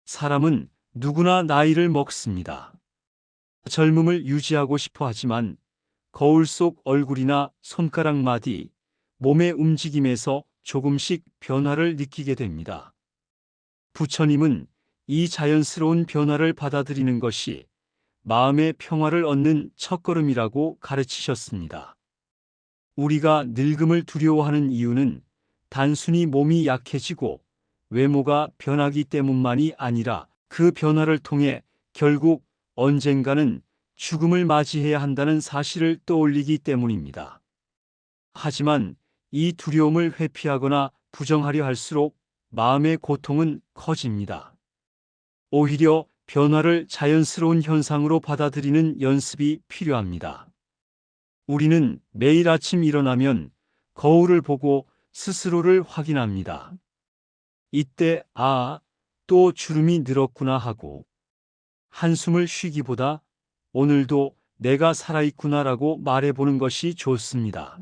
사람은 누구나 나이를 먹습니다. 젊음을 유지하고 싶어 하지만 거울 속 얼굴이나 손가락 마디, 몸의 움직임에서 조금씩 변화를 느끼게 됩니다. 부처님은 이 자연스러운 변화를 받아들이는 것이 마음의 평화를 얻는 첫걸음이라고 가르치셨습니다. 우리가 늙음을 두려워하는 이유는 단순히 몸이 약해지고 외모가 변하기 때문만이 아니라 그 변화를 통해 결국 언젠가는 죽음을 맞이해야 한다는 사실을 떠올리기 때문입니다. 하지만 이 두려움을 회피하거나 부정하려 할수록 마음의 고통은 커집니다. 오히려 변화를 자연스러운 현상으로 받아들이는 연습이 필요합니다. 우리는 매일 아침 일어나면 거울을 보고 스스로를 확인합니다. 이때 또 주름이 늘었구나 하고 한숨을 쉬기보다 오늘도 내가 살아있구나라고 말해보는 것이 좋습니다.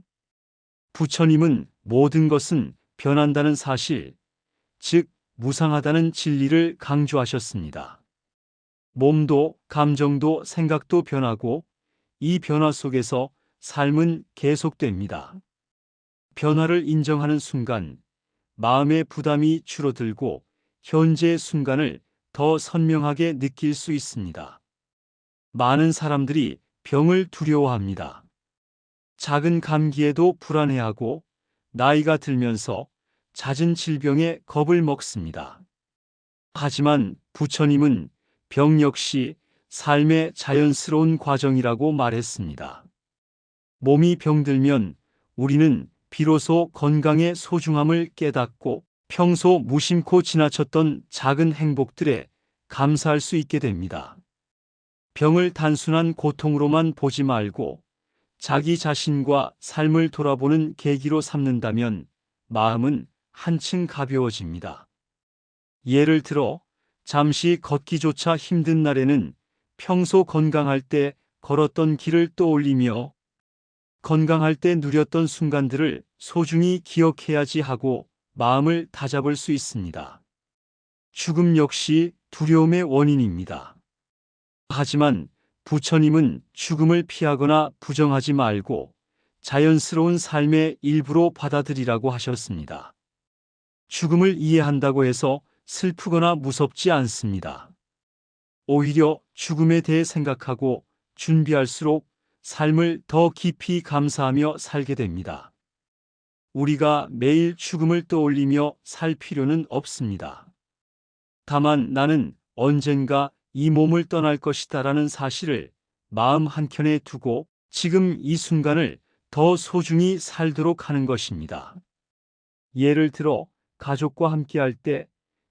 부처님은 모든 것은 변한다는 사실, 즉 무상하다는 진리를 강조하셨습니다. 몸도 감정도 생각도 변하고 이 변화 속에서 삶은 계속됩니다. 변화를 인정하는 순간 마음의 부담이 줄어들고 현재의 순간을 더 선명하게 느낄 수 있습니다. 많은 사람들이 병을 두려워합니다. 작은 감기에도 불안해하고 나이가 들면서 잦은 질병에 겁을 먹습니다. 하지만 부처님은 병 역시 삶의 자연스러운 과정이라고 말했습니다. 몸이 병들면 우리는 비로소 건강의 소중함을 깨닫고 평소 무심코 지나쳤던 작은 행복들에 감사할 수 있게 됩니다. 병을 단순한 고통으로만 보지 말고 자기 자신과 삶을 돌아보는 계기로 삼는다면 마음은 한층 가벼워집니다. 예를 들어 잠시 걷기조차 힘든 날에는 평소 건강할 때 걸었던 길을 떠올리며 건강할 때 누렸던 순간들을 소중히 기억해야지 하고 마음을 다잡을 수 있습니다. 죽음 역시 두려움의 원인입니다. 하지만 부처님은 죽음을 피하거나 부정하지 말고 자연스러운 삶의 일부로 받아들이라고 하셨습니다. 죽음을 이해한다고 해서 슬프거나 무섭지 않습니다. 오히려 죽음에 대해 생각하고 준비할수록 삶을 더 깊이 감사하며 살게 됩니다. 우리가 매일 죽음을 떠올리며 살 필요는 없습니다. 다만 나는 언젠가 이 몸을 떠날 것이다라는 사실을 마음 한켠에 두고 지금 이 순간을 더 소중히 살도록 하는 것입니다. 예를 들어 가족과 함께할 때,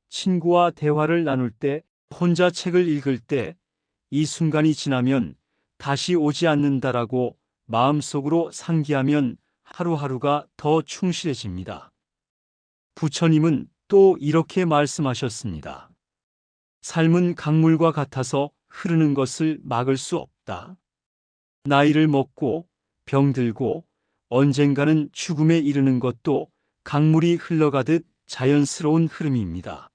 친구와 대화를 나눌 때, 혼자 책을 읽을 때, 이 순간이 지나면 다시 오지 않는다라고 마음속으로 상기하면 하루하루가 더 충실해집니다. 부처님은 또 이렇게 말씀하셨습니다. 삶은 강물과 같아서 흐르는 것을 막을 수 없다. 나이를 먹고 병들고 언젠가는 죽음에 이르는 것도 강물이 흘러가듯 자연스러운 흐름입니다.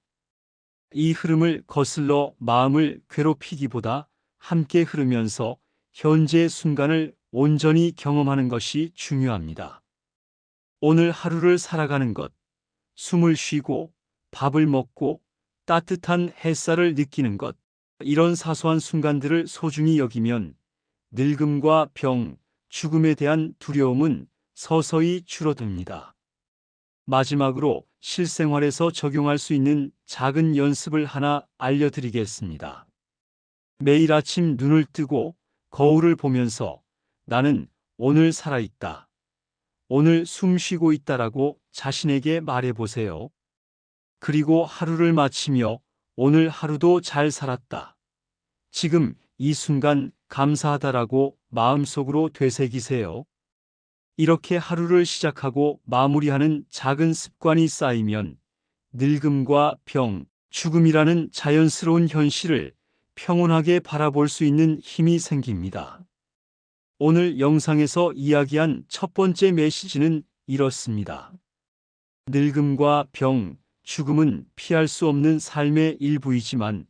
이 흐름을 거슬러 마음을 괴롭히기보다 함께 흐르면서 현재의 순간을 온전히 경험하는 것이 중요합니다. 오늘 하루를 살아가는 것, 숨을 쉬고 밥을 먹고 따뜻한 햇살을 느끼는 것, 이런 사소한 순간들을 소중히 여기면 늙음과 병, 죽음에 대한 두려움은 서서히 줄어듭니다. 마지막으로 실생활에서 적용할 수 있는 작은 연습을 하나 알려드리겠습니다. 매일 아침 눈을 뜨고 거울을 보면서 나는 오늘 살아있다. 오늘 숨 쉬고 있다라고 자신에게 말해보세요. 그리고 하루를 마치며 오늘 하루도 잘 살았다. 지금 이 순간 감사하다라고 마음속으로 되새기세요. 이렇게 하루를 시작하고 마무리하는 작은 습관이 쌓이면 늙음과 병, 죽음이라는 자연스러운 현실을 평온하게 바라볼 수 있는 힘이 생깁니다. 오늘 영상에서 이야기한 첫 번째 메시지는 이렇습니다. 늙음과 병, 죽음은 피할 수 없는 삶의 일부이지만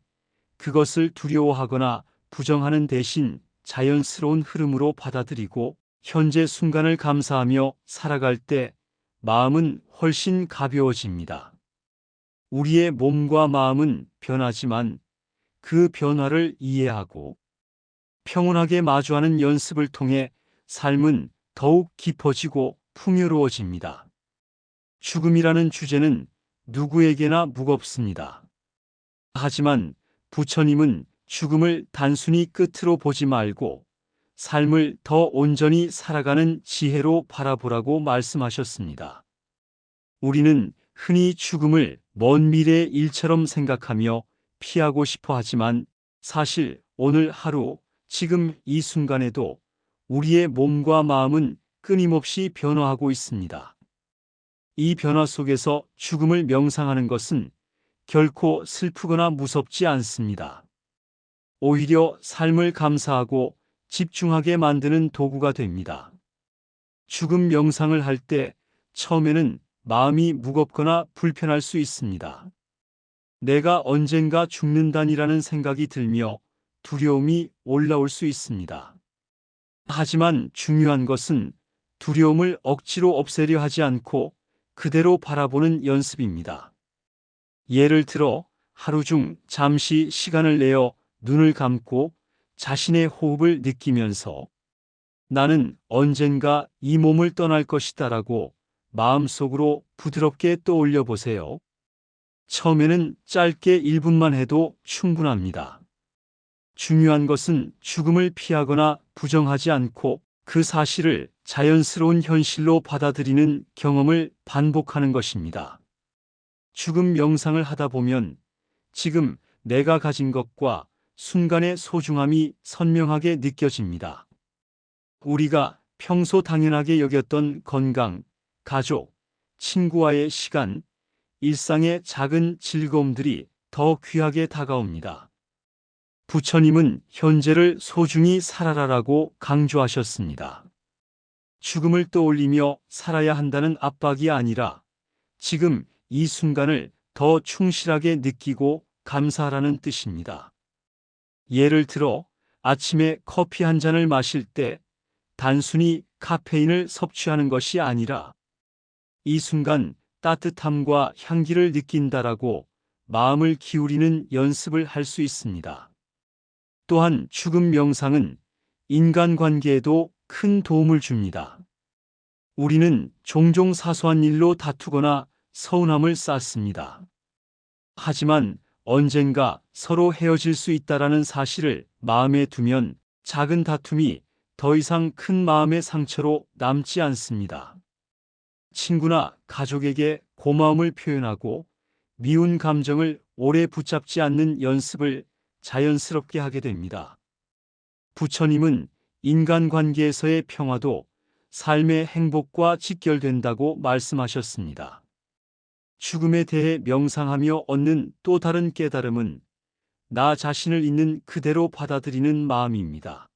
그것을 두려워하거나 부정하는 대신 자연스러운 흐름으로 받아들이고 현재 순간을 감사하며 살아갈 때 마음은 훨씬 가벼워집니다. 우리의 몸과 마음은 변하지만 그 변화를 이해하고 평온하게 마주하는 연습을 통해 삶은 더욱 깊어지고 풍요로워집니다. 죽음이라는 주제는 누구에게나 무겁습니다. 하지만 부처님은 죽음을 단순히 끝으로 보지 말고 삶을 더 온전히 살아가는 지혜로 바라보라고 말씀하셨습니다. 우리는 흔히 죽음을 먼 미래의 일처럼 생각하며 피하고 싶어 하지만 사실 오늘 하루, 지금 이 순간에도 우리의 몸과 마음은 끊임없이 변화하고 있습니다. 이 변화 속에서 죽음을 명상하는 것은 결코 슬프거나 무섭지 않습니다. 오히려 삶을 감사하고 집중하게 만드는 도구가 됩니다. 죽음 명상을 할 때 처음에는 마음이 무겁거나 불편할 수 있습니다. 내가 언젠가 죽는다니라는 생각이 들며 두려움이 올라올 수 있습니다. 하지만 중요한 것은 두려움을 억지로 없애려 하지 않고 그대로 바라보는 연습입니다. 예를 들어 하루 중 잠시 시간을 내어 눈을 감고 자신의 호흡을 느끼면서 나는 언젠가 이 몸을 떠날 것이다라고 마음속으로 부드럽게 떠올려 보세요. 처음에는 짧게 1분만 해도 충분합니다. 중요한 것은 죽음을 피하거나 부정하지 않고 그 사실을 자연스러운 현실로 받아들이는 경험을 반복하는 것입니다. 죽음 명상을 하다 보면 지금 내가 가진 것과 순간의 소중함이 선명하게 느껴집니다. 우리가 평소 당연하게 여겼던 건강, 가족, 친구와의 시간, 일상의 작은 즐거움들이 더 귀하게 다가옵니다. 부처님은 현재를 소중히 살아라라고 강조하셨습니다. 죽음을 떠올리며 살아야 한다는 압박이 아니라 지금 이 순간을 더 충실하게 느끼고 감사하라는 뜻입니다. 예를 들어 아침에 커피 한 잔을 마실 때 단순히 카페인을 섭취하는 것이 아니라 이 순간 따뜻함과 향기를 느낀다라고 마음을 기울이는 연습을 할 수 있습니다. 또한 죽음 명상은 인간관계에도 큰 도움을 줍니다. 우리는 종종 사소한 일로 다투거나 서운함을 쌓습니다. 하지만 언젠가 서로 헤어질 수 있다라는 사실을 마음에 두면 작은 다툼이 더 이상 큰 마음의 상처로 남지 않습니다. 친구나 가족에게 고마움을 표현하고 미운 감정을 오래 붙잡지 않는 연습을 자연스럽게 하게 됩니다. 부처님은 인간관계에서의 평화도 삶의 행복과 직결된다고 말씀하셨습니다. 죽음에 대해 명상하며 얻는 또 다른 깨달음은 나 자신을 있는 그대로 받아들이는 마음입니다.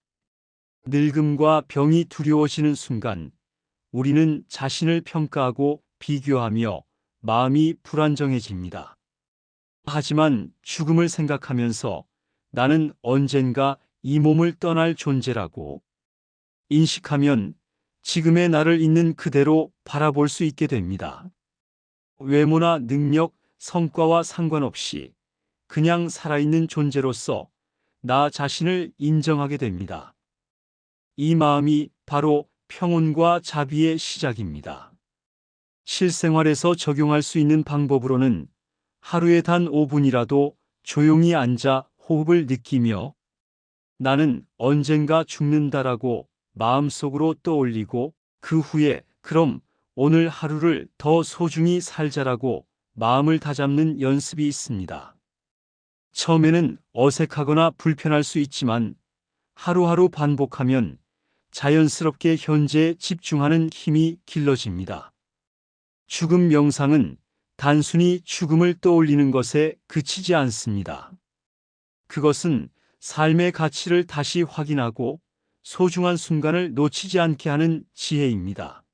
늙음과 병이 두려워지는 순간 우리는 자신을 평가하고 비교하며 마음이 불안정해집니다. 하지만 죽음을 생각하면서 나는 언젠가 이 몸을 떠날 존재라고 인식하면 지금의 나를 있는 그대로 바라볼 수 있게 됩니다. 외모나 능력, 성과와 상관없이 그냥 살아있는 존재로서 나 자신을 인정하게 됩니다. 이 마음이 바로 평온과 자비의 시작입니다. 실생활에서 적용할 수 있는 방법으로는 하루에 단 5분이라도 조용히 앉아 호흡을 느끼며 나는 언젠가 죽는다라고 마음속으로 떠올리고 그 후에 그럼 오늘 하루를 더 소중히 살자라고 마음을 다잡는 연습이 있습니다. 처음에는 어색하거나 불편할 수 있지만 하루하루 반복하면 자연스럽게 현재에 집중하는 힘이 길러집니다. 죽음 명상은 단순히 죽음을 떠올리는 것에 그치지 않습니다. 그것은 삶의 가치를 다시 확인하고 소중한 순간을 놓치지 않게 하는 지혜입니다.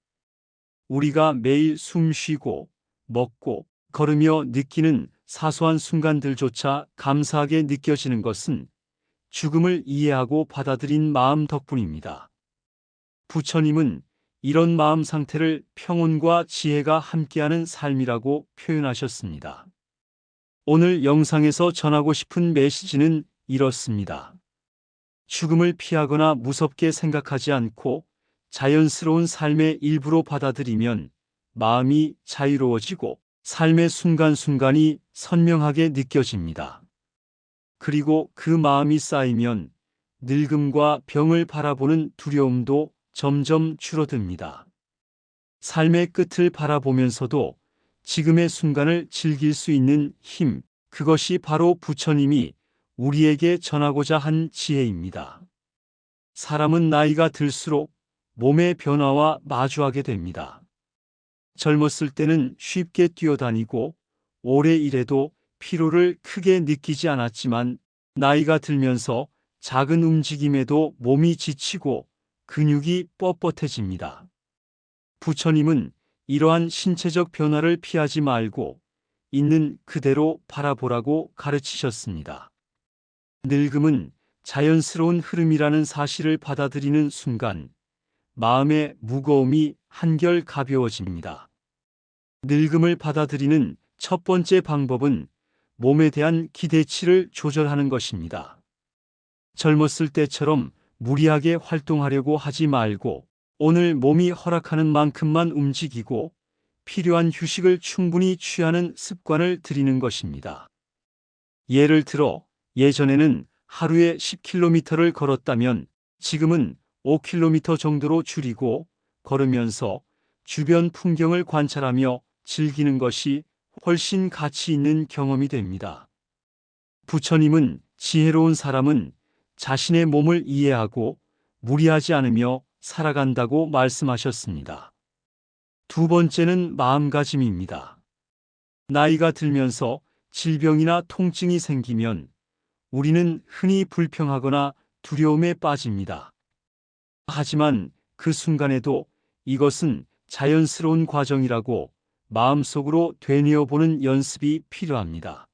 우리가 매일 숨 쉬고, 먹고, 걸으며 느끼는 사소한 순간들조차 감사하게 느껴지는 것은 죽음을 이해하고 받아들인 마음 덕분입니다. 부처님은 이런 마음 상태를 평온과 지혜가 함께하는 삶이라고 표현하셨습니다. 오늘 영상에서 전하고 싶은 메시지는 이렇습니다. 죽음을 피하거나 무섭게 생각하지 않고 자연스러운 삶의 일부로 받아들이면 마음이 자유로워지고 삶의 순간순간이 선명하게 느껴집니다. 그리고 그 마음이 쌓이면 늙음과 병을 바라보는 두려움도 점점 줄어듭니다. 삶의 끝을 바라보면서도 지금의 순간을 즐길 수 있는 힘, 그것이 바로 부처님이 우리에게 전하고자 한 지혜입니다. 사람은 나이가 들수록 몸의 변화와 마주하게 됩니다. 젊었을 때는 쉽게 뛰어다니고 오래 일해도 피로를 크게 느끼지 않았지만 나이가 들면서 작은 움직임에도 몸이 지치고 근육이 뻣뻣해집니다. 부처님은 이러한 신체적 변화를 피하지 말고 있는 그대로 바라보라고 가르치셨습니다. 늙음은 자연스러운 흐름이라는 사실을 받아들이는 순간 마음의 무거움이 한결 가벼워집니다. 늙음을 받아들이는 첫 번째 방법은 몸에 대한 기대치를 조절하는 것입니다. 젊었을 때처럼 무리하게 활동하려고 하지 말고 오늘 몸이 허락하는 만큼만 움직이고 필요한 휴식을 충분히 취하는 습관을 들이는 것입니다. 예를 들어 예전에는 하루에 10km를 걸었다면 지금은 5km 정도로 줄이고 걸으면서 주변 풍경을 관찰하며 즐기는 것이 훨씬 가치 있는 경험이 됩니다. 부처님은 지혜로운 사람은 자신의 몸을 이해하고 무리하지 않으며 살아간다고 말씀하셨습니다. 두 번째는 마음가짐입니다. 나이가 들면서 질병이나 통증이 생기면 우리는 흔히 불평하거나 두려움에 빠집니다. 하지만 그 순간에도 이것은 자연스러운 과정이라고 마음속으로 되뇌어 보는 연습이 필요합니다.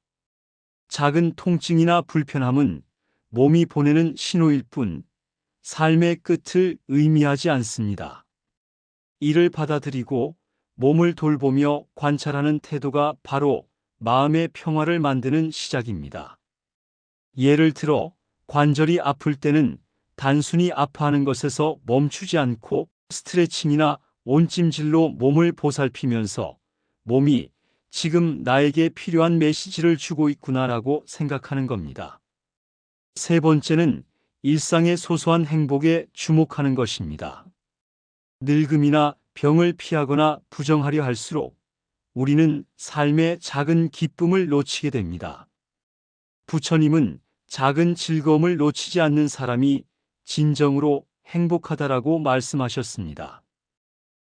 작은 통증이나 불편함은 몸이 보내는 신호일 뿐 삶의 끝을 의미하지 않습니다. 이를 받아들이고 몸을 돌보며 관찰하는 태도가 바로 마음의 평화를 만드는 시작입니다. 예를 들어 관절이 아플 때는 단순히 아파하는 것에서 멈추지 않고 스트레칭이나 온찜질로 몸을 보살피면서 몸이 지금 나에게 필요한 메시지를 주고 있구나라고 생각하는 겁니다. 세 번째는 일상의 소소한 행복에 주목하는 것입니다. 늙음이나 병을 피하거나 부정하려 할수록 우리는 삶의 작은 기쁨을 놓치게 됩니다. 부처님은 작은 즐거움을 놓치지 않는 사람이 진정으로 행복하다라고 말씀하셨습니다.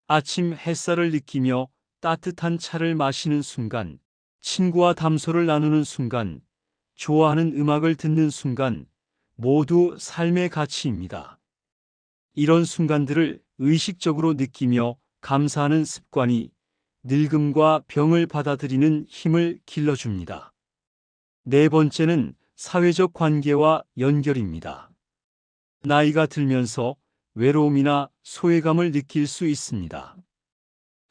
아침 햇살을 느끼며 따뜻한 차를 마시는 순간, 친구와 담소를 나누는 순간, 좋아하는 음악을 듣는 순간, 모두 삶의 가치입니다. 이런 순간들을 의식적으로 느끼며 감사하는 습관이 늙음과 병을 받아들이는 힘을 길러줍니다. 네 번째는 사회적 관계와 연결입니다. 나이가 들면서 외로움이나 소외감을 느낄 수 있습니다.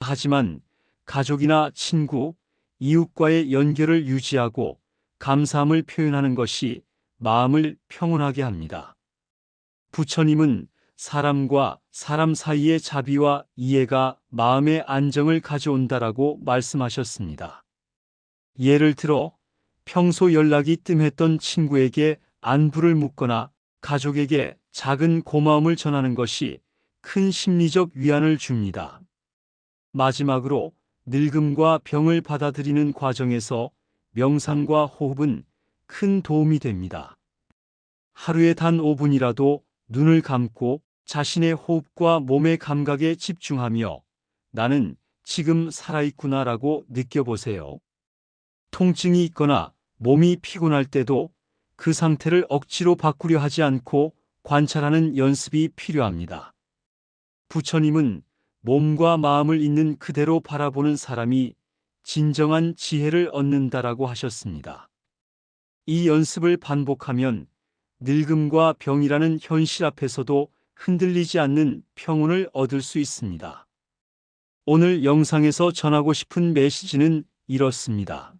하지만 가족이나 친구, 이웃과의 연결을 유지하고 감사함을 표현하는 것이 마음을 평온하게 합니다. 부처님은 사람과 사람 사이의 자비와 이해가 마음의 안정을 가져온다라고 말씀하셨습니다. 예를 들어 평소 연락이 뜸했던 친구에게 안부를 묻거나 가족에게 작은 고마움을 전하는 것이 큰 심리적 위안을 줍니다. 마지막으로 늙음과 병을 받아들이는 과정에서 명상과 호흡은 큰 도움이 됩니다. 하루에 단 5분이라도 눈을 감고 자신의 호흡과 몸의 감각에 집중하며 나는 지금 살아있구나라고 느껴보세요. 통증이 있거나 몸이 피곤할 때도 그 상태를 억지로 바꾸려 하지 않고 관찰하는 연습이 필요합니다. 부처님은 몸과 마음을 있는 그대로 바라보는 사람이 진정한 지혜를 얻는다라고 하셨습니다. 이 연습을 반복하면 늙음과 병이라는 현실 앞에서도 흔들리지 않는 평온을 얻을 수 있습니다. 오늘 영상에서 전하고 싶은 메시지는 이렇습니다.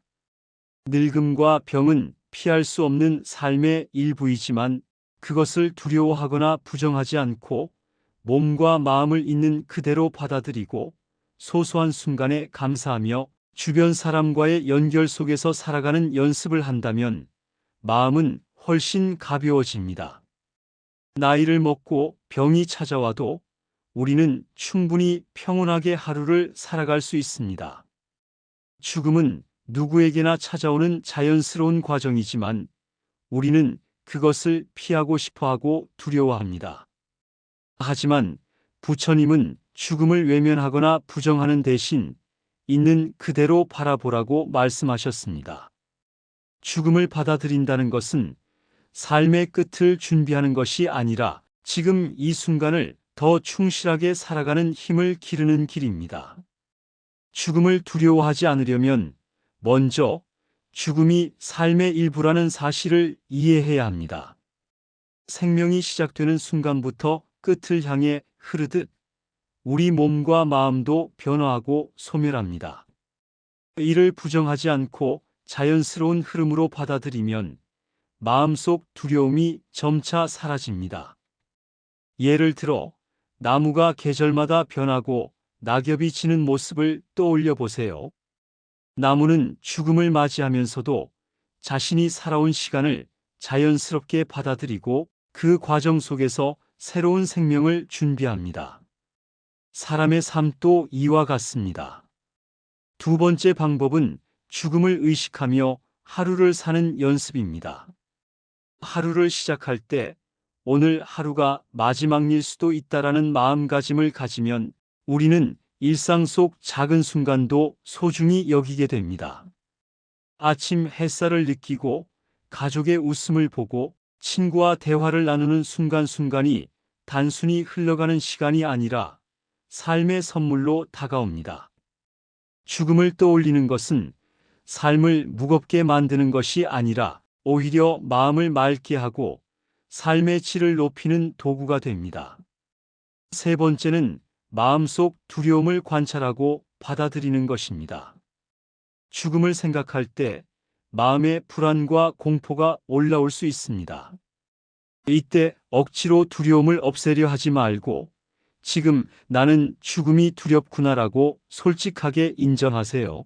늙음과 병은 피할 수 없는 삶의 일부이지만 그것을 두려워하거나 부정하지 않고 몸과 마음을 있는 그대로 받아들이고 소소한 순간에 감사하며 주변 사람과의 연결 속에서 살아가는 연습을 한다면 마음은 훨씬 가벼워집니다. 나이를 먹고 병이 찾아와도 우리는 충분히 평온하게 하루를 살아갈 수 있습니다. 죽음은 누구에게나 찾아오는 자연스러운 과정이지만 우리는 그것을 피하고 싶어하고 두려워합니다. 하지만 부처님은 죽음을 외면하거나 부정하는 대신 있는 그대로 바라보라고 말씀하셨습니다. 죽음을 받아들인다는 것은 삶의 끝을 준비하는 것이 아니라 지금 이 순간을 더 충실하게 살아가는 힘을 기르는 길입니다. 죽음을 두려워하지 않으려면 먼저 죽음이 삶의 일부라는 사실을 이해해야 합니다. 생명이 시작되는 순간부터 끝을 향해 흐르듯 우리 몸과 마음도 변화하고 소멸합니다. 이를 부정하지 않고 자연스러운 흐름으로 받아들이면 마음속 두려움이 점차 사라집니다. 예를 들어 나무가 계절마다 변하고 낙엽이 지는 모습을 떠올려 보세요. 나무는 죽음을 맞이하면서도 자신이 살아온 시간을 자연스럽게 받아들이고 그 과정 속에서 새로운 생명을 준비합니다. 사람의 삶도 이와 같습니다. 두 번째 방법은 죽음을 의식하며 하루를 사는 연습입니다. 하루를 시작할 때 오늘 하루가 마지막일 수도 있다라는 마음가짐을 가지면 우리는 일상 속 작은 순간도 소중히 여기게 됩니다. 아침 햇살을 느끼고 가족의 웃음을 보고 친구와 대화를 나누는 순간순간이 단순히 흘러가는 시간이 아니라 삶의 선물로 다가옵니다. 죽음을 떠올리는 것은 삶을 무겁게 만드는 것이 아니라 오히려 마음을 맑게 하고 삶의 질을 높이는 도구가 됩니다. 세 번째는 마음속 두려움을 관찰하고 받아들이는 것입니다. 죽음을 생각할 때 마음의 불안과 공포가 올라올 수 있습니다. 이때 억지로 두려움을 없애려 하지 말고 지금 나는 죽음이 두렵구나라고 솔직하게 인정하세요.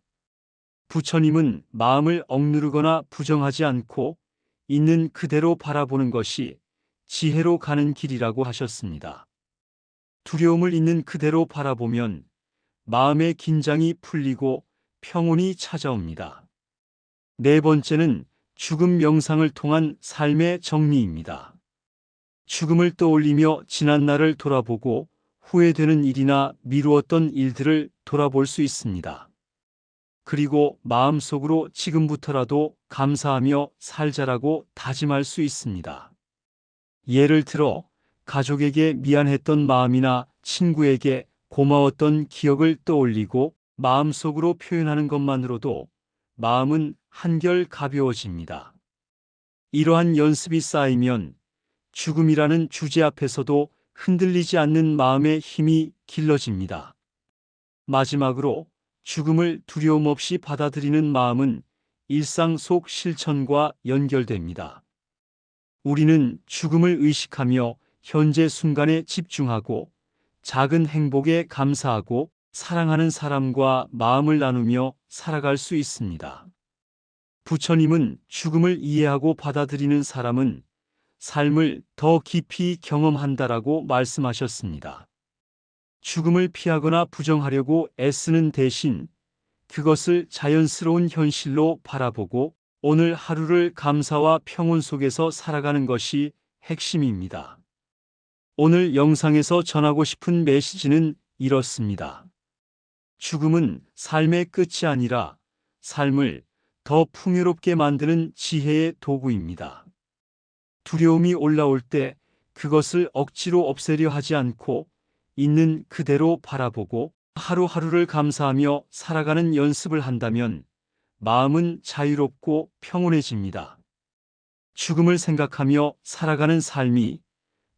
부처님은 마음을 억누르거나 부정하지 않고 있는 그대로 바라보는 것이 지혜로 가는 길이라고 하셨습니다. 두려움을 있는 그대로 바라보면 마음의 긴장이 풀리고 평온이 찾아옵니다. 네 번째는 죽음 명상을 통한 삶의 정리입니다. 죽음을 떠올리며 지난 날을 돌아보고 후회되는 일이나 미루었던 일들을 돌아볼 수 있습니다. 그리고 마음속으로 지금부터라도 감사하며 살자라고 다짐할 수 있습니다. 예를 들어 가족에게 미안했던 마음이나 친구에게 고마웠던 기억을 떠올리고 마음속으로 표현하는 것만으로도 마음은 한결 가벼워집니다. 이러한 연습이 쌓이면 죽음이라는 주제 앞에서도 흔들리지 않는 마음의 힘이 길러집니다. 마지막으로 죽음을 두려움 없이 받아들이는 마음은 일상 속 실천과 연결됩니다. 우리는 죽음을 의식하며 현재 순간에 집중하고 작은 행복에 감사하고 사랑하는 사람과 마음을 나누며 살아갈 수 있습니다. 부처님은 죽음을 이해하고 받아들이는 사람은 삶을 더 깊이 경험한다라고 말씀하셨습니다. 죽음을 피하거나 부정하려고 애쓰는 대신 그것을 자연스러운 현실로 바라보고 오늘 하루를 감사와 평온 속에서 살아가는 것이 핵심입니다. 오늘 영상에서 전하고 싶은 메시지는 이렇습니다. 죽음은 삶의 끝이 아니라 삶을 더 풍요롭게 만드는 지혜의 도구입니다. 두려움이 올라올 때 그것을 억지로 없애려 하지 않고 있는 그대로 바라보고 하루하루를 감사하며 살아가는 연습을 한다면 마음은 자유롭고 평온해집니다. 죽음을 생각하며 살아가는 삶이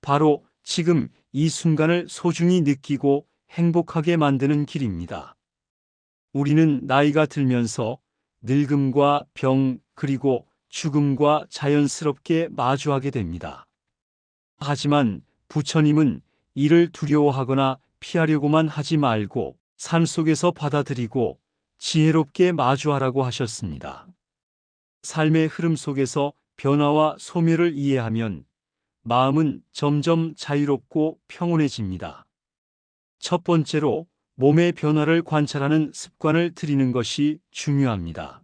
바로 지금 이 순간을 소중히 느끼고 행복하게 만드는 길입니다. 우리는 나이가 들면서 늙음과 병 그리고 죽음과 자연스럽게 마주하게 됩니다. 하지만 부처님은 이를 두려워하거나 피하려고만 하지 말고 삶 속에서 받아들이고 지혜롭게 마주하라고 하셨습니다. 삶의 흐름 속에서 변화와 소멸을 이해하면 마음은 점점 자유롭고 평온해집니다. 첫 번째로 몸의 변화를 관찰하는 습관을 들이는 것이 중요합니다.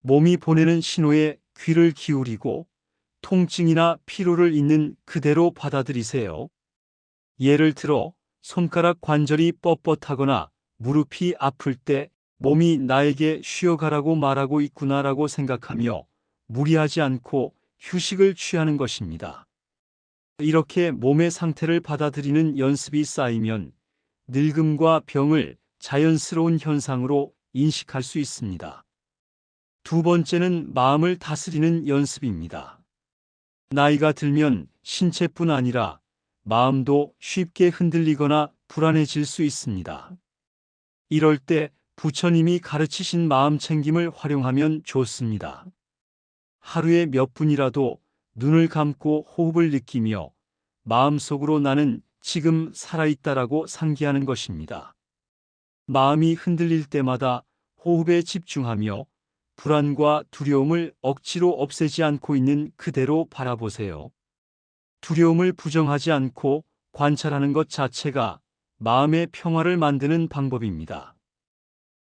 몸이 보내는 신호에 귀를 기울이고 통증이나 피로를 있는 그대로 받아들이세요. 예를 들어 손가락 관절이 뻣뻣하거나 무릎이 아플 때 몸이 나에게 쉬어가라고 말하고 있구나라고 생각하며 무리하지 않고 휴식을 취하는 것입니다. 이렇게 몸의 상태를 받아들이는 연습이 쌓이면 늙음과 병을 자연스러운 현상으로 인식할 수 있습니다. 두 번째는 마음을 다스리는 연습입니다. 나이가 들면 신체뿐 아니라 마음도 쉽게 흔들리거나 불안해질 수 있습니다. 이럴 때 부처님이 가르치신 마음 챙김을 활용하면 좋습니다. 하루에 몇 분이라도 눈을 감고 호흡을 느끼며 마음속으로 나는 지금 살아있다라고 상기하는 것입니다. 마음이 흔들릴 때마다 호흡에 집중하며 불안과 두려움을 억지로 없애지 않고 있는 그대로 바라보세요. 두려움을 부정하지 않고 관찰하는 것 자체가 마음의 평화를 만드는 방법입니다.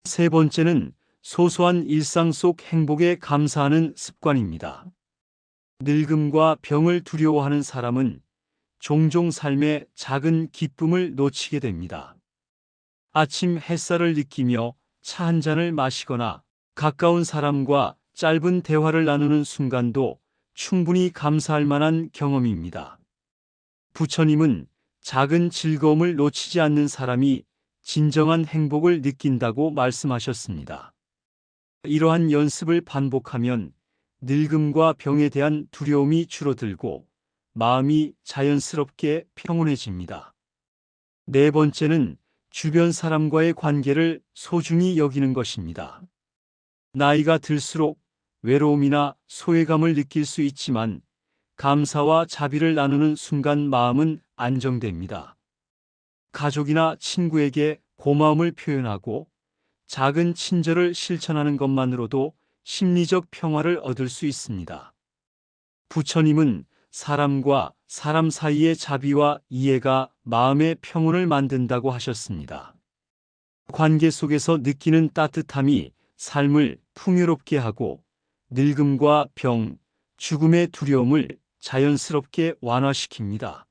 세 번째는 소소한 일상 속 행복에 감사하는 습관입니다. 늙음과 병을 두려워하는 사람은 종종 삶의 작은 기쁨을 놓치게 됩니다. 아침 햇살을 느끼며 차 한 잔을 마시거나 가까운 사람과 짧은 대화를 나누는 순간도 충분히 감사할 만한 경험입니다. 부처님은 작은 즐거움을 놓치지 않는 사람이 진정한 행복을 느낀다고 말씀하셨습니다. 이러한 연습을 반복하면 늙음과 병에 대한 두려움이 줄어들고 마음이 자연스럽게 평온해집니다. 네 번째는 주변 사람과의 관계를 소중히 여기는 것입니다. 나이가 들수록 외로움이나 소외감을 느낄 수 있지만 감사와 자비를 나누는 순간 마음은 안정됩니다. 가족이나 친구에게 고마움을 표현하고 작은 친절을 실천하는 것만으로도 심리적 평화를 얻을 수 있습니다. 부처님은 사람과 사람 사이의 자비와 이해가 마음의 평온을 만든다고 하셨습니다. 관계 속에서 느끼는 따뜻함이 삶을 풍요롭게 하고 늙음과 병, 죽음의 두려움을 자연스럽게 완화시킵니다.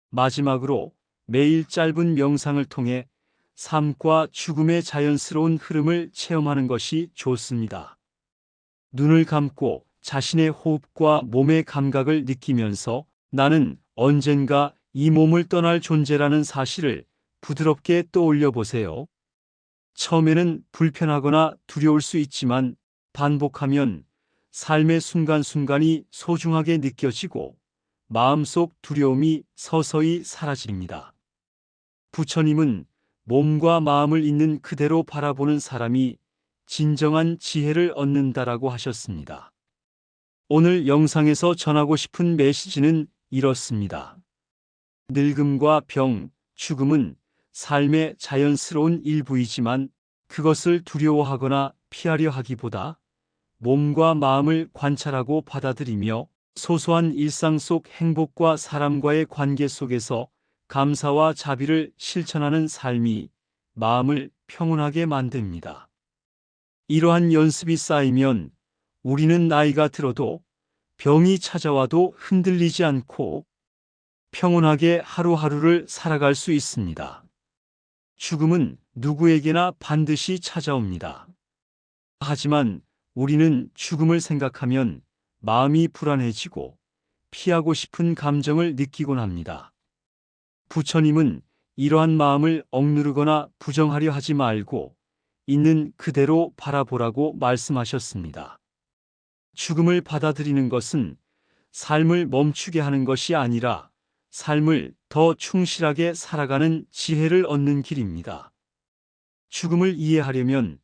마지막으로 매일 짧은 명상을 통해 삶과 죽음의 자연스러운 흐름을 체험하는 것이 좋습니다. 눈을 감고 자신의 호흡과 몸의 감각을 느끼면서 나는 언젠가 이 몸을 떠날 존재라는 사실을 부드럽게 떠올려 보세요. 처음에는 불편하거나 두려울 수 있지만 반복하면 삶의 순간순간이 소중하게 느껴지고 마음속 두려움이 서서히 사라집니다. 부처님은 몸과 마음을 있는 그대로 바라보는 사람이 진정한 지혜를 얻는다라고 하셨습니다. 오늘 영상에서 전하고 싶은 메시지는 이렇습니다. 늙음과 병, 죽음은 삶의 자연스러운 일부이지만 그것을 두려워하거나 피하려 하기보다 몸과 마음을 관찰하고 받아들이며 소소한 일상 속 행복과 사람과의 관계 속에서 감사와 자비를 실천하는 삶이 마음을 평온하게 만듭니다. 이러한 연습이 쌓이면 우리는 나이가 들어도 병이 찾아와도 흔들리지 않고 평온하게 하루하루를 살아갈 수 있습니다. 죽음은 누구에게나 반드시 찾아옵니다. 하지만 우리는 죽음을 생각하면 마음이 불안해지고 피하고 싶은 감정을 느끼곤 합니다. 부처님은 이러한 마음을 억누르거나 부정하려 하지 말고 있는 그대로 바라보라고 말씀하셨습니다. 죽음을 받아들이는 것은 삶을 멈추게 하는 것이 아니라 삶을 더 충실하게 살아가는 지혜를 얻는 길입니다. 죽음을 이해하려면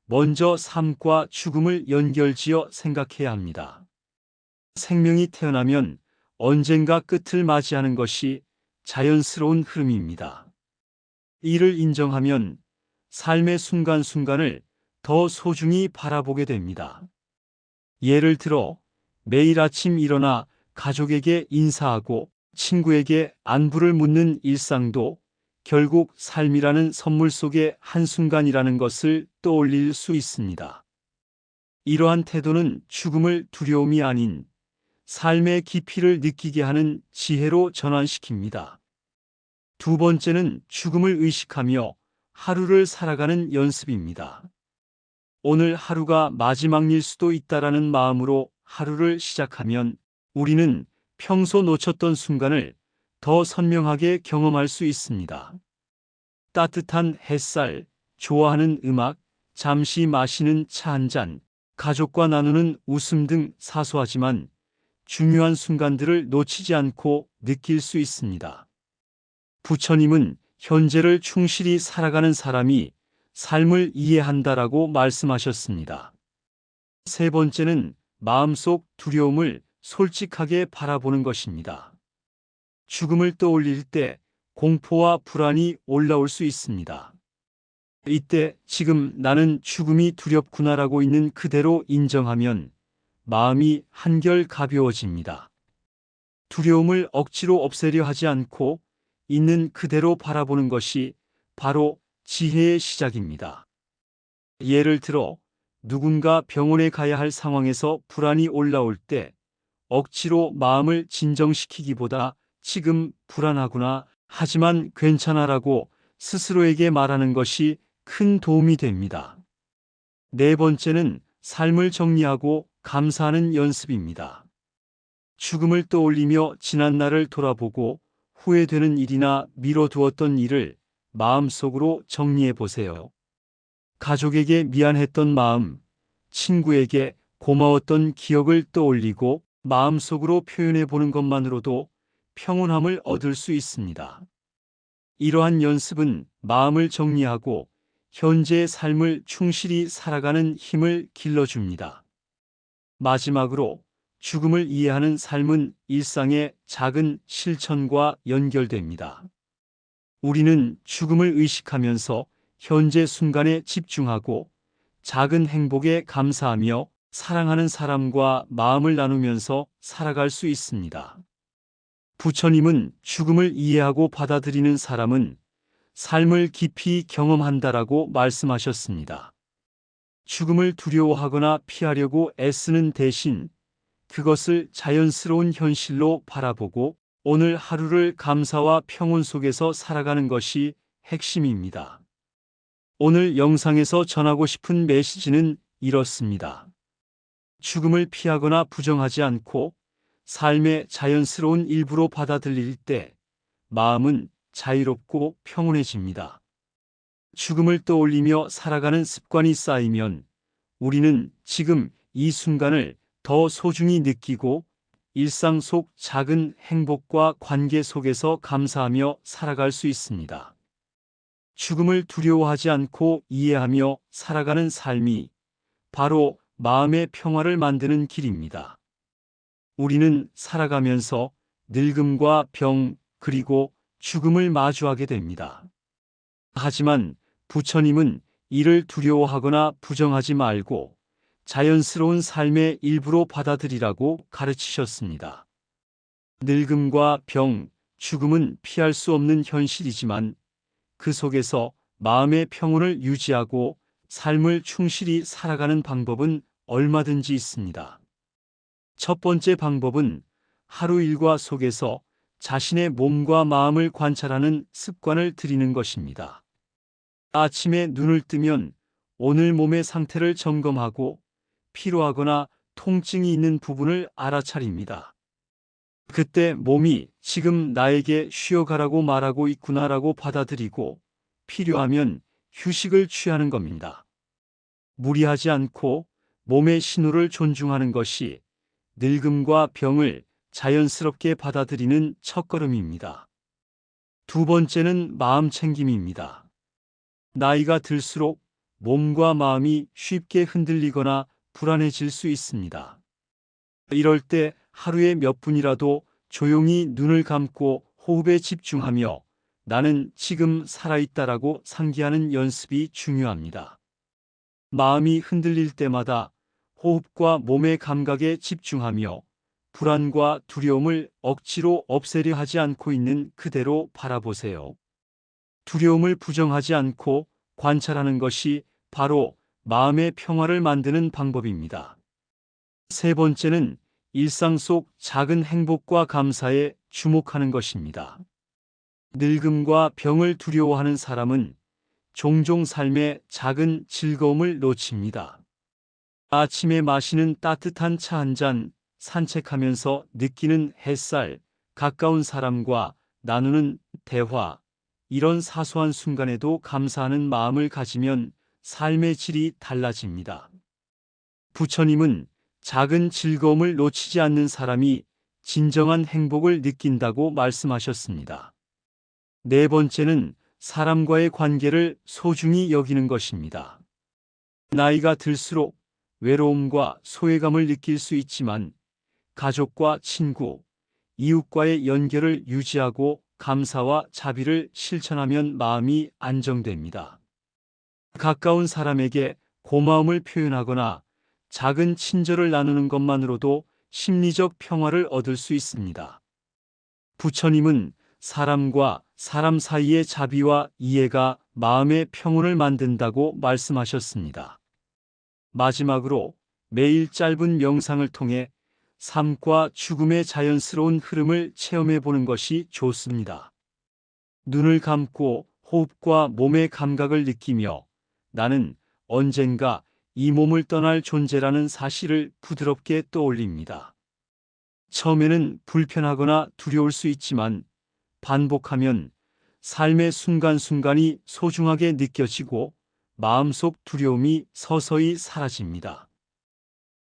먼저 삶과 죽음을 연결지어 생각해야 합니다. 생명이 태어나면 언젠가 끝을 맞이하는 것이 자연스러운 흐름입니다. 이를 인정하면 삶의 순간순간을 더 소중히 바라보게 됩니다. 예를 들어 매일 아침 일어나 가족에게 인사하고 친구에게 안부를 묻는 일상도 결국 삶이라는 선물 속의 한순간이라는 것을 떠올릴 수 있습니다. 이러한 태도는 죽음을 두려움이 아닌 삶의 깊이를 느끼게 하는 지혜로 전환시킵니다. 두 번째는 죽음을 의식하며 하루를 살아가는 연습입니다. 오늘 하루가 마지막일 수도 있다라는 마음으로 하루를 시작하면 우리는 평소 놓쳤던 순간을 더 선명하게 경험할 수 있습니다. 따뜻한 햇살, 좋아하는 음악, 잠시 마시는 차 한 잔, 가족과 나누는 웃음 등 사소하지만 중요한 순간들을 놓치지 않고 느낄 수 있습니다. 부처님은 현재를 충실히 살아가는 사람이 삶을 이해한다라고 말씀하셨습니다. 세 번째는 마음속 두려움을 솔직하게 바라보는 것입니다. 죽음을 떠올릴 때 공포와 불안이 올라올 수 있습니다. 이때 지금 나는 죽음이 두렵구나라고 있는 그대로 인정하면 마음이 한결 가벼워집니다. 두려움을 억지로 없애려 하지 않고 있는 그대로 바라보는 것이 바로 지혜의 시작입니다. 예를 들어 누군가 병원에 가야 할 상황에서 불안이 올라올 때 억지로 마음을 진정시키기보다 지금 불안하구나, 하지만 괜찮아라고 스스로에게 말하는 것이 큰 도움이 됩니다. 네 번째는 삶을 정리하고 감사하는 연습입니다. 죽음을 떠올리며 지난 날을 돌아보고 후회되는 일이나 미뤄두었던 일을 마음속으로 정리해 보세요. 가족에게 미안했던 마음, 친구에게 고마웠던 기억을 떠올리고 마음속으로 표현해 보는 것만으로도 평온함을 얻을 수 있습니다. 이러한 연습은 마음을 정리하고 현재의 삶을 충실히 살아가는 힘을 길러줍니다. 마지막으로 죽음을 이해하는 삶은 일상의 작은 실천과 연결됩니다. 우리는 죽음을 의식하면서 현재 순간에 집중하고 작은 행복에 감사하며 사랑하는 사람과 마음을 나누면서 살아갈 수 있습니다. 부처님은 죽음을 이해하고 받아들이는 사람은 삶을 깊이 경험한다라고 말씀하셨습니다. 죽음을 두려워하거나 피하려고 애쓰는 대신 그것을 자연스러운 현실로 바라보고 오늘 하루를 감사와 평온 속에서 살아가는 것이 핵심입니다. 오늘 영상에서 전하고 싶은 메시지는 이렇습니다. 죽음을 피하거나 부정하지 않고 삶의 자연스러운 일부로 받아들일 때 마음은 자유롭고 평온해집니다. 죽음을 떠올리며 살아가는 습관이 쌓이면 우리는 지금 이 순간을 더 소중히 느끼고 일상 속 작은 행복과 관계 속에서 감사하며 살아갈 수 있습니다. 죽음을 두려워하지 않고 이해하며 살아가는 삶이 바로 마음의 평화를 만드는 길입니다. 우리는 살아가면서 늙음과 병, 그리고 죽음을 마주하게 됩니다. 하지만 부처님은 이를 두려워하거나 부정하지 말고 자연스러운 삶의 일부로 받아들이라고 가르치셨습니다. 늙음과 병, 죽음은 피할 수 없는 현실이지만 그 속에서 마음의 평온을 유지하고 삶을 충실히 살아가는 방법은 얼마든지 있습니다. 첫 번째 방법은 하루 일과 속에서 자신의 몸과 마음을 관찰하는 습관을 들이는 것입니다. 아침에 눈을 뜨면 오늘 몸의 상태를 점검하고 피로하거나 통증이 있는 부분을 알아차립니다. 그때 몸이 지금 나에게 쉬어가라고 말하고 있구나라고 받아들이고 필요하면 휴식을 취하는 겁니다. 무리하지 않고 몸의 신호를 존중하는 것이 늙음과 병을 자연스럽게 받아들이는 첫걸음입니다. 두 번째는 마음 챙김입니다. 나이가 들수록 몸과 마음이 쉽게 흔들리거나 불안해질 수 있습니다. 이럴 때 하루에 몇 분이라도 조용히 눈을 감고 호흡에 집중하며 나는 지금 살아있다라고 상기하는 연습이 중요합니다. 마음이 흔들릴 때마다 호흡과 몸의 감각에 집중하며 불안과 두려움을 억지로 없애려 하지 않고 있는 그대로 바라보세요. 두려움을 부정하지 않고 관찰하는 것이 바로 마음의 평화를 만드는 방법입니다. 세 번째는 일상 속 작은 행복과 감사에 주목하는 것입니다. 늙음과 병을 두려워하는 사람은 종종 삶의 작은 즐거움을 놓칩니다. 아침에 마시는 따뜻한 차 한 잔, 산책하면서 느끼는 햇살, 가까운 사람과 나누는 대화, 이런 사소한 순간에도 감사하는 마음을 가지면 삶의 질이 달라집니다. 부처님은 작은 즐거움을 놓치지 않는 사람이 진정한 행복을 느낀다고 말씀하셨습니다. 네 번째는 사람과의 관계를 소중히 여기는 것입니다. 나이가 들수록 외로움과 소외감을 느낄 수 있지만 가족과 친구, 이웃과의 연결을 유지하고 감사와 자비를 실천하면 마음이 안정됩니다. 가까운 사람에게 고마움을 표현하거나 작은 친절을 나누는 것만으로도 심리적 평화를 얻을 수 있습니다. 부처님은 사람과 사람 사이의 자비와 이해가 마음의 평온을 만든다고 말씀하셨습니다. 마지막으로 매일 짧은 명상을 통해 삶과 죽음의 자연스러운 흐름을 체험해 보는 것이 좋습니다. 눈을 감고 호흡과 몸의 감각을 느끼며 나는 언젠가 이 몸을 떠날 존재라는 사실을 부드럽게 떠올립니다. 처음에는 불편하거나 두려울 수 있지만 반복하면 삶의 순간순간이 소중하게 느껴지고 마음속 두려움이 서서히 사라집니다.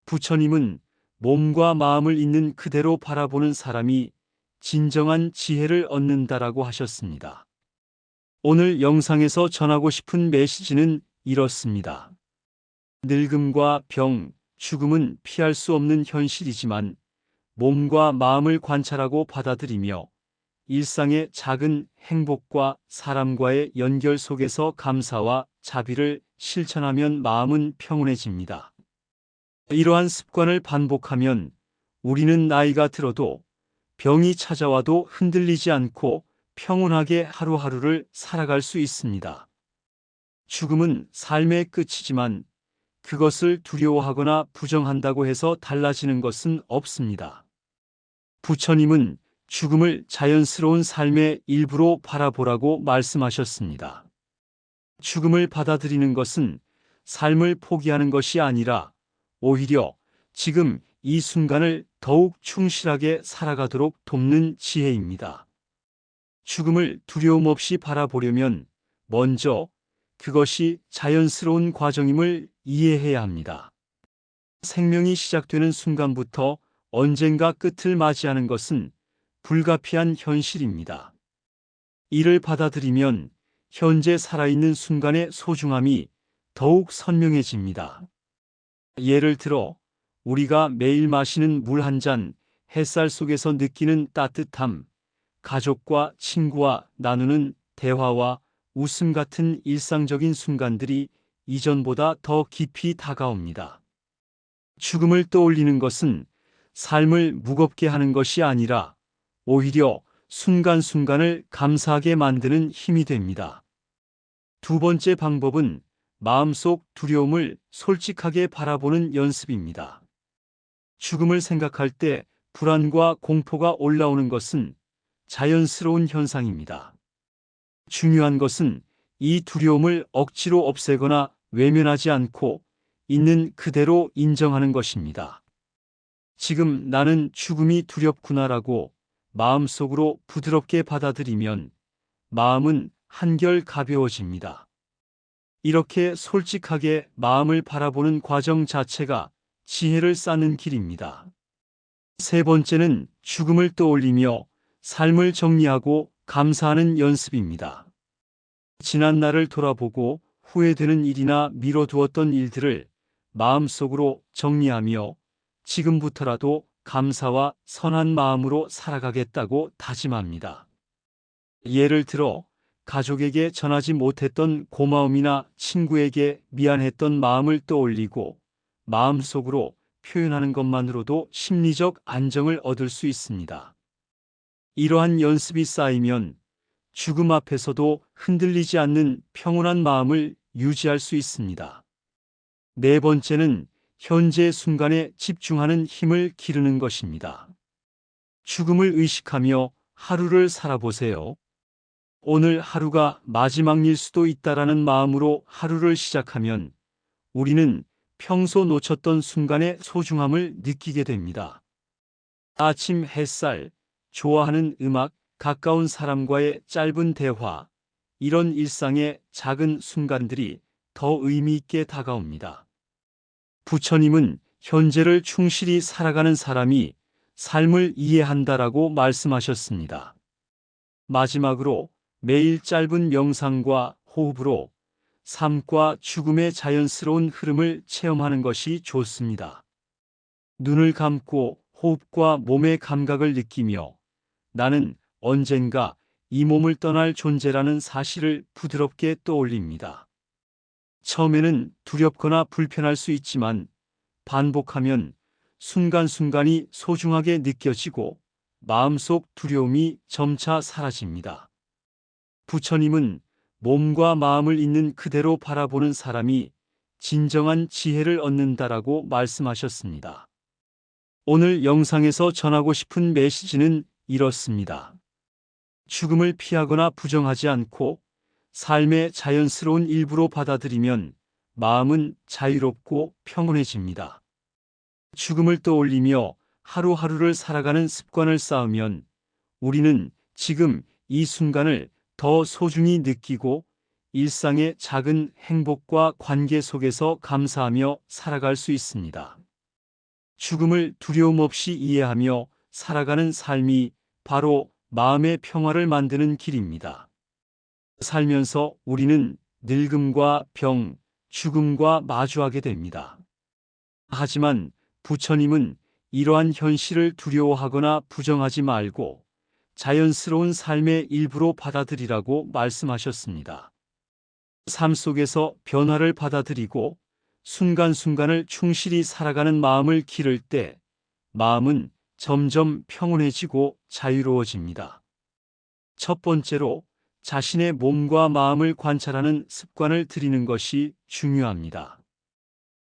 부처님은 몸과 마음을 있는 그대로 바라보는 사람이 진정한 지혜를 얻는다라고 하셨습니다. 오늘 영상에서 전하고 싶은 메시지는 이렇습니다. 늙음과 병, 죽음은 피할 수 없는 현실이지만 몸과 마음을 관찰하고 받아들이며 일상의 작은 행복과 사람과의 연결 속에서 감사와 자비를 실천하면 마음은 평온해집니다. 이러한 습관을 반복하면 우리는 나이가 들어도 병이 찾아와도 흔들리지 않고 평온하게 하루하루를 살아갈 수 있습니다. 죽음은 삶의 끝이지만 그것을 두려워하거나 부정한다고 해서 달라지는 것은 없습니다. 부처님은 죽음을 자연스러운 삶의 일부로 바라보라고 말씀하셨습니다. 죽음을 받아들이는 것은 삶을 포기하는 것이 아니라 오히려 지금 이 순간을 더욱 충실하게 살아가도록 돕는 지혜입니다. 죽음을 두려움 없이 바라보려면 먼저 그것이 자연스러운 과정임을 이해해야 합니다. 생명이 시작되는 순간부터 언젠가 끝을 맞이하는 것은 불가피한 현실입니다. 이를 받아들이면 현재 살아있는 순간의 소중함이 더욱 선명해집니다. 예를 들어 우리가 매일 마시는 물 한 잔, 햇살 속에서 느끼는 따뜻함, 가족과 친구와 나누는 대화와 웃음 같은 일상적인 순간들이 이전보다 더 깊이 다가옵니다. 죽음을 떠올리는 것은 삶을 무겁게 하는 것이 아니라 오히려 순간순간을 감사하게 만드는 힘이 됩니다. 두 번째 방법은 마음속 두려움을 솔직하게 바라보는 연습입니다. 죽음을 생각할 때 불안과 공포가 올라오는 것은 자연스러운 현상입니다. 중요한 것은 이 두려움을 억지로 없애거나 외면하지 않고 있는 그대로 인정하는 것입니다. 지금 나는 죽음이 두렵구나라고 마음속으로 부드럽게 받아들이면 마음은 한결 가벼워집니다. 이렇게 솔직하게 마음을 바라보는 과정 자체가 지혜를 쌓는 길입니다. 세 번째는 죽음을 떠올리며 삶을 정리하고 감사하는 연습입니다. 지난 날을 돌아보고 후회되는 일이나 미뤄두었던 일들을 마음속으로 정리하며 지금부터라도 감사와 선한 마음으로 살아가겠다고 다짐합니다. 예를 들어 가족에게 전하지 못했던 고마움이나 친구에게 미안했던 마음을 떠올리고 마음속으로 표현하는 것만으로도 심리적 안정을 얻을 수 있습니다. 이러한 연습이 쌓이면 죽음 앞에서도 흔들리지 않는 평온한 마음을 유지할 수 있습니다. 네 번째는 현재 순간에 집중하는 힘을 기르는 것입니다. 죽음을 의식하며 하루를 살아보세요. 오늘 하루가 마지막일 수도 있다라는 마음으로 하루를 시작하면 우리는 평소 놓쳤던 순간의 소중함을 느끼게 됩니다. 아침 햇살, 좋아하는 음악, 가까운 사람과의 짧은 대화, 이런 일상의 작은 순간들이 더 의미 있게 다가옵니다. 부처님은 현재를 충실히 살아가는 사람이 삶을 이해한다라고 말씀하셨습니다. 마지막으로 매일 짧은 명상과 호흡으로 삶과 죽음의 자연스러운 흐름을 체험하는 것이 좋습니다. 눈을 감고 호흡과 몸의 감각을 느끼며 나는 언젠가 이 몸을 떠날 존재라는 사실을 부드럽게 떠올립니다. 처음에는 두렵거나 불편할 수 있지만 반복하면 순간순간이 소중하게 느껴지고 마음속 두려움이 점차 사라집니다. 부처님은 몸과 마음을 있는 그대로 바라보는 사람이 진정한 지혜를 얻는다라고 말씀하셨습니다. 오늘 영상에서 전하고 싶은 메시지는 이렇습니다. 죽음을 피하거나 부정하지 않고 삶의 자연스러운 일부로 받아들이면 마음은 자유롭고 평온해집니다. 죽음을 떠올리며 하루하루를 살아가는 습관을 쌓으면 우리는 지금 이 순간을 더 소중히 느끼고 일상의 작은 행복과 관계 속에서 감사하며 살아갈 수 있습니다. 죽음을 두려움 없이 이해하며 살아가는 삶이 바로 마음의 평화를 만드는 길입니다. 살면서 우리는 늙음과 병, 죽음과 마주하게 됩니다. 하지만 부처님은 이러한 현실을 두려워하거나 부정하지 말고 자연스러운 삶의 일부로 받아들이라고 말씀하셨습니다. 삶 속에서 변화를 받아들이고 순간순간을 충실히 살아가는 마음을 기를 때 마음은 점점 평온해지고 자유로워집니다. 첫 번째로 자신의 몸과 마음을 관찰하는 습관을 들이는 것이 중요합니다.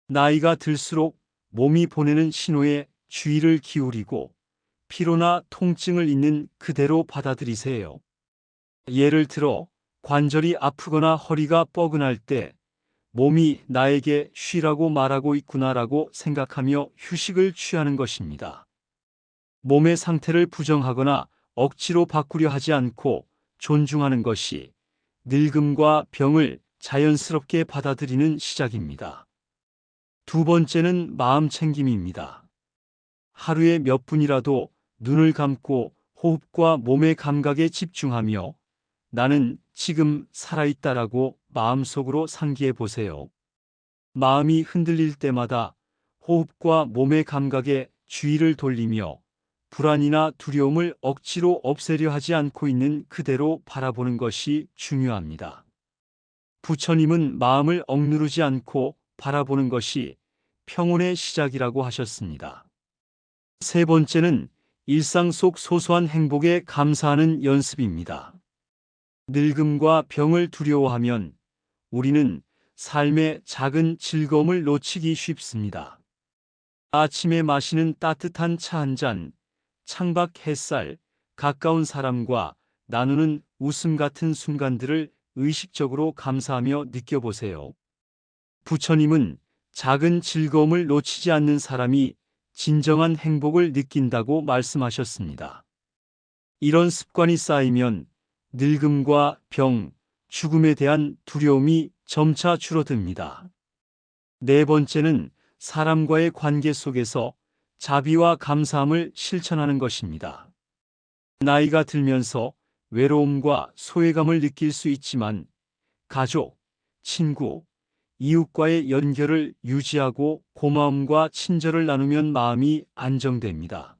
나이가 들수록 몸이 보내는 신호에 주의를 기울이고 피로나 통증을 있는 그대로 받아들이세요. 예를 들어 관절이 아프거나 허리가 뻐근할 때 몸이 나에게 쉬라고 말하고 있구나라고 생각하며 휴식을 취하는 것입니다. 몸의 상태를 부정하거나 억지로 바꾸려 하지 않고 존중하는 것이 늙음과 병을 자연스럽게 받아들이는 시작입니다. 두 번째는 마음 챙김입니다. 하루에 몇 분이라도 눈을 감고 호흡과 몸의 감각에 집중하며 나는 지금 살아있다라고 마음속으로 상기해 보세요. 마음이 흔들릴 때마다 호흡과 몸의 감각에 주의를 돌리며 불안이나 두려움을 억지로 없애려 하지 않고 있는 그대로 바라보는 것이 중요합니다. 부처님은 마음을 억누르지 않고 바라보는 것이 평온의 시작이라고 하셨습니다. 세 번째는 일상 속 소소한 행복에 감사하는 연습입니다. 늙음과 병을 두려워하면 우리는 삶의 작은 즐거움을 놓치기 쉽습니다. 아침에 마시는 따뜻한 차 한 잔, 창밖 햇살, 가까운 사람과 나누는 웃음 같은 순간들을 의식적으로 감사하며 느껴보세요. 부처님은 작은 즐거움을 놓치지 않는 사람이 진정한 행복을 느낀다고 말씀하셨습니다. 이런 습관이 쌓이면 늙음과 병, 죽음에 대한 두려움이 점차 줄어듭니다. 네 번째는 사람과의 관계 속에서 자비와 감사함을 실천하는 것입니다. 나이가 들면서 외로움과 소외감을 느낄 수 있지만 가족, 친구, 이웃과의 연결을 유지하고 고마움과 친절을 나누면 마음이 안정됩니다.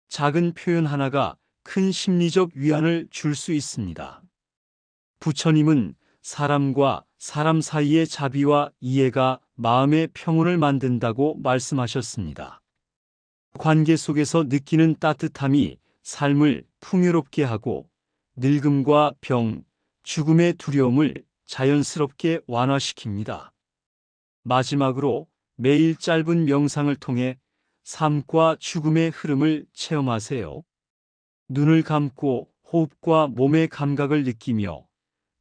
작은 표현 하나가 큰 심리적 위안을 줄 수 있습니다. 부처님은 사람과 사람 사이의 자비와 이해가 마음의 평온을 만든다고 말씀하셨습니다. 관계 속에서 느끼는 따뜻함이 삶을 풍요롭게 하고 늙음과 병, 죽음의 두려움을 자연스럽게 완화시킵니다. 마지막으로 매일 짧은 명상을 통해 삶과 죽음의 흐름을 체험하세요. 눈을 감고 호흡과 몸의 감각을 느끼며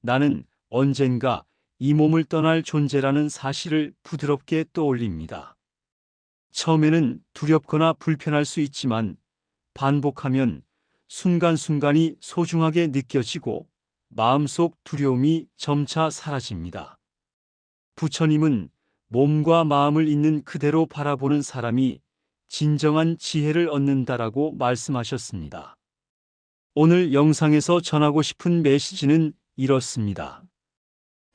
나는 언젠가 이 몸을 떠날 존재라는 사실을 부드럽게 떠올립니다. 처음에는 두렵거나 불편할 수 있지만 반복하면 순간순간이 소중하게 느껴지고 마음속 두려움이 점차 사라집니다. 부처님은 몸과 마음을 있는 그대로 바라보는 사람이 진정한 지혜를 얻는다라고 말씀하셨습니다. 오늘 영상에서 전하고 싶은 메시지는 이렇습니다.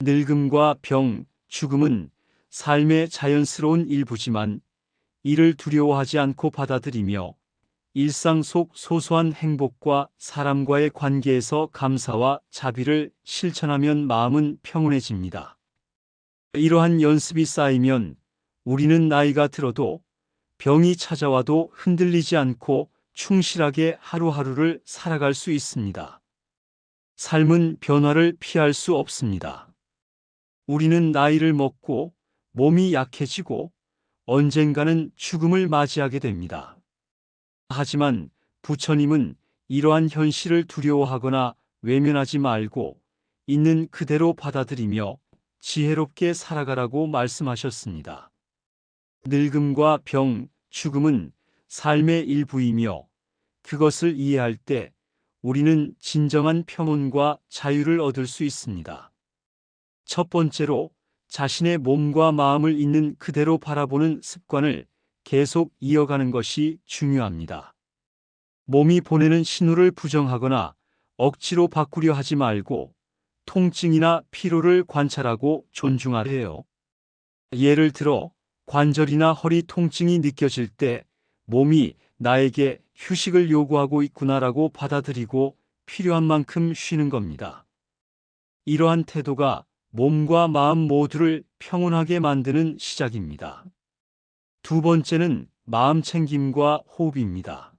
늙음과 병, 죽음은 삶의 자연스러운 일부지만 이를 두려워하지 않고 받아들이며 일상 속 소소한 행복과 사람과의 관계에서 감사와 자비를 실천하면 마음은 평온해집니다. 이러한 연습이 쌓이면 우리는 나이가 들어도 병이 찾아와도 흔들리지 않고 충실하게 하루하루를 살아갈 수 있습니다. 삶은 변화를 피할 수 없습니다. 우리는 나이를 먹고 몸이 약해지고 언젠가는 죽음을 맞이하게 됩니다. 하지만 부처님은 이러한 현실을 두려워하거나 외면하지 말고 있는 그대로 받아들이며 지혜롭게 살아가라고 말씀하셨습니다. 늙음과 병, 죽음은 삶의 일부이며 그것을 이해할 때 우리는 진정한 평온과 자유를 얻을 수 있습니다. 첫 번째로 자신의 몸과 마음을 있는 그대로 바라보는 습관을 계속 이어가는 것이 중요합니다. 몸이 보내는 신호를 부정하거나 억지로 바꾸려 하지 말고 통증이나 피로를 관찰하고 존중하래요. 예를 들어 관절이나 허리 통증이 느껴질 때 몸이 나에게 휴식을 요구하고 있구나라고 받아들이고 필요한 만큼 쉬는 겁니다. 이러한 태도가 몸과 마음 모두를 평온하게 만드는 시작입니다. 두 번째는 마음 챙김과 호흡입니다.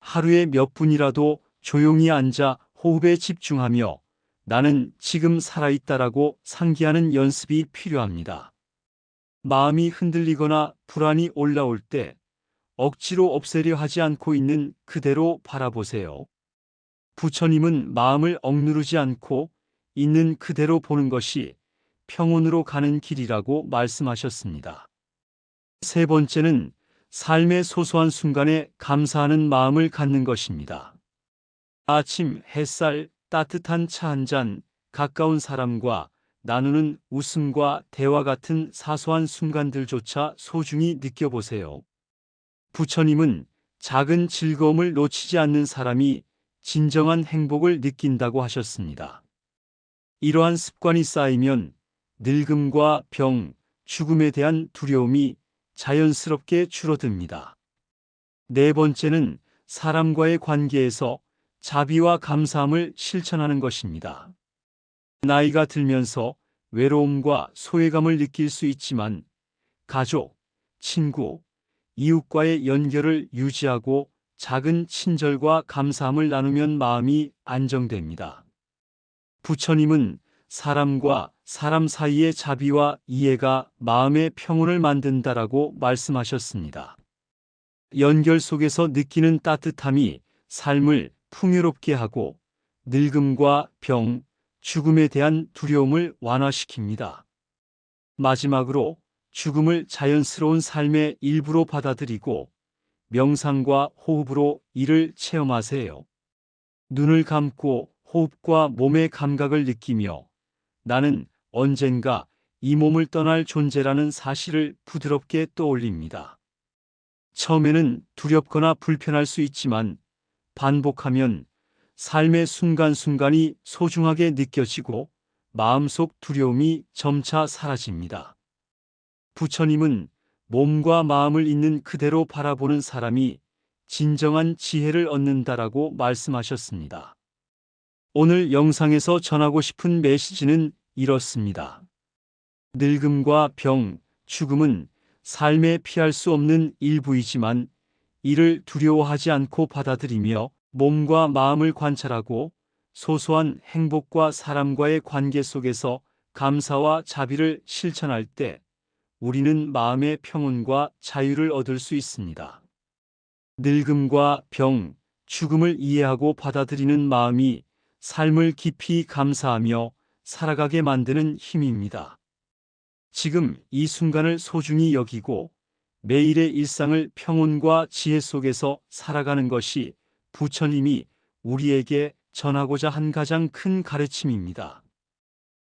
하루에 몇 분이라도 조용히 앉아 호흡에 집중하며 나는 지금 살아있다라고 상기하는 연습이 필요합니다. 마음이 흔들리거나 불안이 올라올 때 억지로 없애려 하지 않고 있는 그대로 바라보세요. 부처님은 마음을 억누르지 않고 있는 그대로 보는 것이 평온으로 가는 길이라고 말씀하셨습니다. 세 번째는 삶의 소소한 순간에 감사하는 마음을 갖는 것입니다. 아침 햇살, 따뜻한 차 한 잔, 가까운 사람과 나누는 웃음과 대화 같은 사소한 순간들조차 소중히 느껴보세요. 부처님은 작은 즐거움을 놓치지 않는 사람이 진정한 행복을 느낀다고 하셨습니다. 이러한 습관이 쌓이면 늙음과 병, 죽음에 대한 두려움이 자연스럽게 줄어듭니다. 네 번째는 사람과의 관계에서 자비와 감사함을 실천하는 것입니다. 나이가 들면서 외로움과 소외감을 느낄 수 있지만 가족, 친구, 이웃과의 연결을 유지하고 작은 친절과 감사함을 나누면 마음이 안정됩니다. 부처님은 사람과 사람 사이의 자비와 이해가 마음의 평온을 만든다라고 말씀하셨습니다. 연결 속에서 느끼는 따뜻함이 삶을 풍요롭게 하고 늙음과 병, 죽음에 대한 두려움을 완화시킵니다. 마지막으로 죽음을 자연스러운 삶의 일부로 받아들이고 명상과 호흡으로 이를 체험하세요. 눈을 감고 호흡과 몸의 감각을 느끼며 나는 언젠가 이 몸을 떠날 존재라는 사실을 부드럽게 떠올립니다. 처음에는 두렵거나 불편할 수 있지만 반복하면 삶의 순간순간이 소중하게 느껴지고 마음속 두려움이 점차 사라집니다. 부처님은 몸과 마음을 있는 그대로 바라보는 사람이 진정한 지혜를 얻는다라고 말씀하셨습니다. 오늘 영상에서 전하고 싶은 메시지는 이렇습니다. 늙음과 병, 죽음은 삶에 피할 수 없는 일부이지만 이를 두려워하지 않고 받아들이며 몸과 마음을 관찰하고 소소한 행복과 사람과의 관계 속에서 감사와 자비를 실천할 때 우리는 마음의 평온과 자유를 얻을 수 있습니다. 늙음과 병, 죽음을 이해하고 받아들이는 마음이 삶을 깊이 감사하며 살아가게 만드는 힘입니다. 지금 이 순간을 소중히 여기고 매일의 일상을 평온과 지혜 속에서 살아가는 것이 부처님이 우리에게 전하고자 한 가장 큰 가르침입니다.